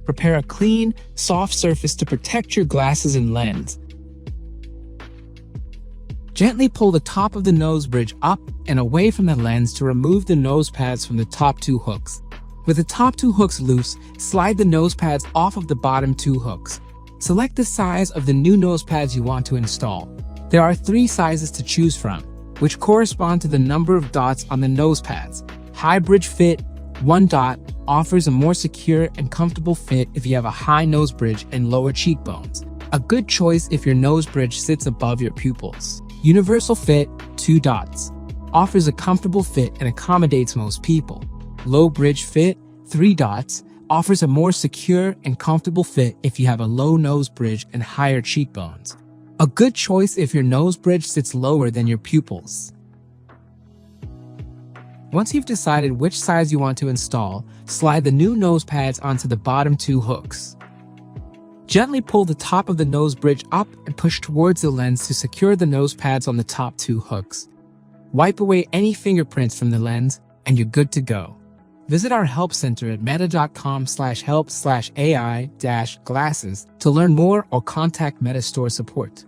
Prepare a clean, soft surface to protect your glasses and lens. Gently pull the top of the nose bridge up and away from the lens to remove the nose pads from the top two hooks. With the top two hooks loose, slide the nose pads off of the bottom two hooks. Select the size of the new nose pads you want to install. There are 3 sizes to choose from, which correspond to the number of dots on the nose pads. High bridge fit, 1 dot, offers a more secure and comfortable fit if you have a high nose bridge and lower cheekbones. A good choice if your nose bridge sits above your pupils. Universal fit, 2 dots, offers a comfortable fit and accommodates most people. Low bridge fit, 3 dots, offers a more secure and comfortable fit if you have a low nose bridge and higher cheekbones. A good choice if your nose bridge sits lower than your pupils. Once you've decided which size you want to install, slide the new nose pads onto the bottom 2 hooks. Gently pull the top of the nose bridge up and push towards the lens to secure the nose pads on the top 2 hooks. Wipe away any fingerprints from the lens, and you're good to go. Visit our help center at meta.com/help/AI-glasses to learn more or contact Meta Store support.